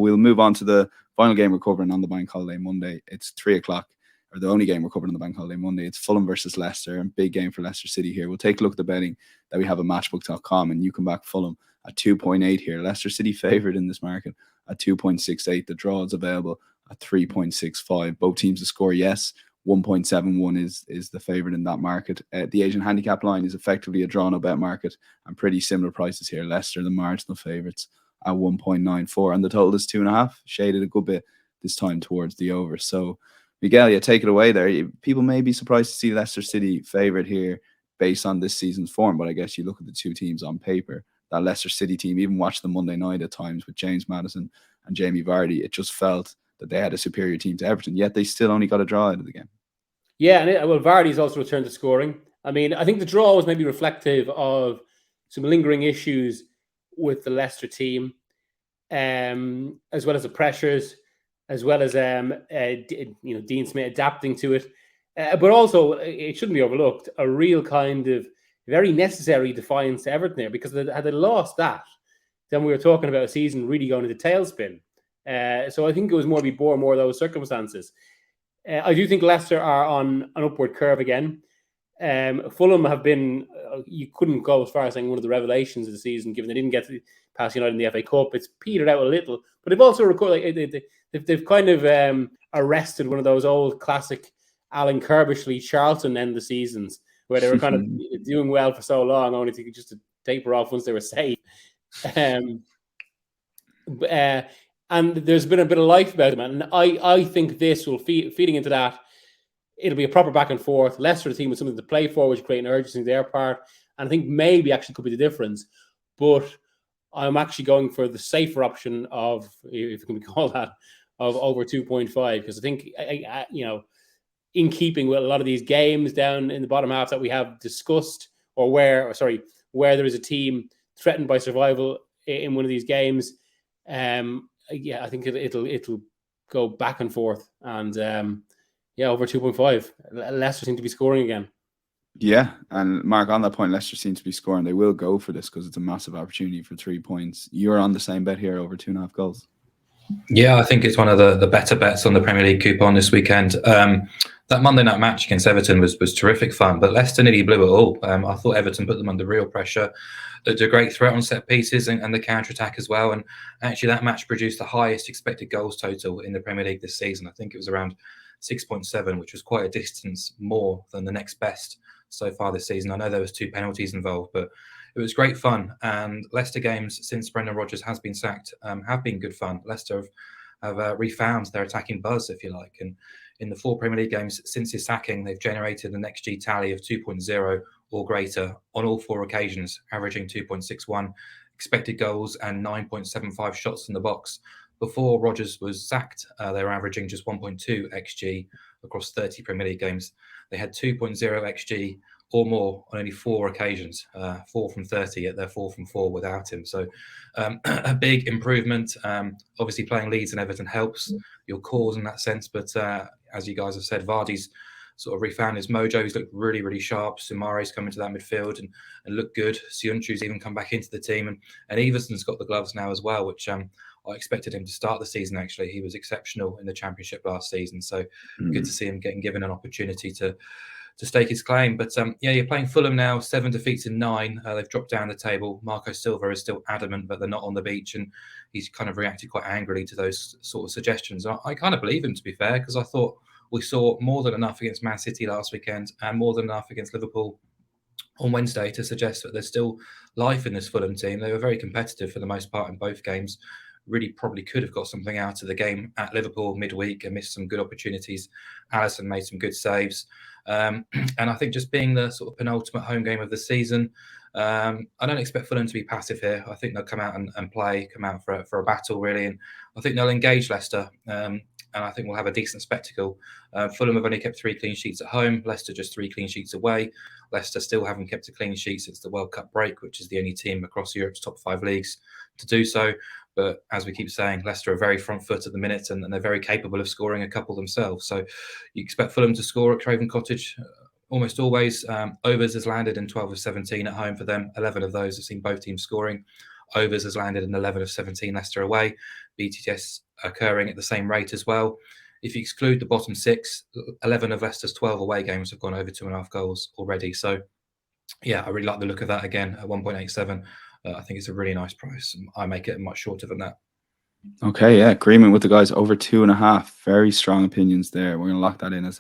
We'll move on to the final game we're covering on the bank holiday Monday. It's 3:00, or the only game we're covering on the bank holiday Monday. It's Fulham versus Leicester, and big game for Leicester City here. We'll take a look at the betting that we have at matchbook.com, and you can back Fulham at 2.8 here. Leicester City favoured in this market at 2.68. The draw is available at 3.65. Both teams to score, yes. 1.71 is the favourite in that market. The Asian handicap line is effectively a draw no bet market, and pretty similar prices here. Leicester, the marginal favourites, at 1.94, and the total is 2.5, shaded a good bit this time towards the over. So, Miguel, yeah, take it away there. People may be surprised to see Leicester City favourite here based on this season's form, but I guess you look at the two teams on paper. That Leicester City team, even watch the Monday night at times with James Maddison and Jamie Vardy, it just felt that they had a superior team to Everton, yet they still only got a draw out of the game. Yeah, and Vardy's also returned to scoring. I mean, I think the draw was maybe reflective of some lingering issues with the Leicester team, as well as the pressures, as well as Dean Smith adapting to it. But also, it shouldn't be overlooked, a real kind of very necessary defiance to Everton there, because had they lost that, then we were talking about a season really going into tailspin. So I think it was more to be born more of those circumstances. I do think Leicester are on an upward curve again. Fulham have been, you couldn't go as far as saying one of the revelations of the season, given they didn't get past United in the FA Cup. It's petered out a little, but they've also recorded, they've kind of arrested one of those old classic Alan Kirbishley Charlton end the seasons, where they were kind of doing well for so long, only to just to taper off once they were safe. And there's been a bit of life about them, and I think this will feeding into that. It'll be a proper back and forth. Leicester, the team with something to play for, which create an urgency on their part, and I think maybe actually could be the difference. But I'm actually going for the safer option of, if it can be called that, of over 2.5, because I think in keeping with a lot of these games down in the bottom half that we have discussed, or where there is a team threatened by survival in one of these games. I think it'll go back and forth, and over 2.5. Leicester seem to be scoring again. Yeah, and Mark, on that point, Leicester seem to be scoring. They will go for this because it's a massive opportunity for 3 points. You're on the same bet here, over 2.5 goals. Yeah, I think it's one of the better bets on the Premier League coupon this weekend. That Monday night match against Everton was terrific fun, but Leicester nearly blew it all. I thought Everton put them under real pressure. They're a great threat on set pieces and the counter-attack as well. And actually that match produced the highest expected goals total in the Premier League this season. I think it was around 6.7, which was quite a distance more than the next best so far this season. I know there was 2 penalties involved, but it was great fun. And Leicester games since Brendan Rodgers has been sacked have been good fun. Leicester have refound their attacking buzz, if you like. And in the 4 Premier League games since his sacking, they've generated an XG tally of 2.0 or greater on all 4 occasions, averaging 2.61 expected goals and 9.75 shots in the box. Before Rodgers was sacked, they were averaging just 1.2 XG across 30 Premier League games. They had 2.0 XG or more on only 4 occasions, 4 from 30, yet they're 4 from 4 without him. So a big improvement. Obviously playing Leeds and Everton helps your cause in that sense. But as you guys have said, Vardy's sort of refound his mojo. He's looked really, really sharp. Soumare's come into that midfield and looked good. Sionchu's even come back into the team. And Everson's got the gloves now as well, which I expected him to start the season, actually. He was exceptional in the Championship last season. So good to see him getting given an opportunity to stake his claim. But you're playing Fulham now, 7 defeats in 9. They've dropped down the table. Marco Silva is still adamant that they're not on the beach, and he's kind of reacted quite angrily to those sort of suggestions. I kind of believe him, to be fair, because I thought we saw more than enough against Man City last weekend and more than enough against Liverpool on Wednesday to suggest that there's still life in this Fulham team. They were very competitive for the most part in both games. Really probably could have got something out of the game at Liverpool midweek and missed some good opportunities. Alisson made some good saves. And I think just being the sort of penultimate home game of the season, I don't expect Fulham to be passive here. I think they'll come out and play, come out for a battle, really. And I think they'll engage Leicester. And I think we'll have a decent spectacle. Fulham have only kept 3 clean sheets at home. Leicester just 3 clean sheets away. Leicester still haven't kept a clean sheet since the World Cup break, which is the only team across Europe's top 5 leagues to do so. But as we keep saying, Leicester are very front foot at the minute, and they're very capable of scoring a couple themselves. So you expect Fulham to score at Craven Cottage almost always. Overs has landed in 12 of 17 at home for them. 11 of those have seen both teams scoring. Overs has landed in 11 of 17 Leicester away. BTS occurring at the same rate as well. If you exclude the bottom 6, 11 of Leicester's 12 away games have gone over 2.5 goals already. So, yeah, I really like the look of that again at 1.87. I think it's a really nice price. I make it much shorter than that. Okay, yeah, agreement with the guys over 2.5. Very strong opinions there. We're going to lock that in as a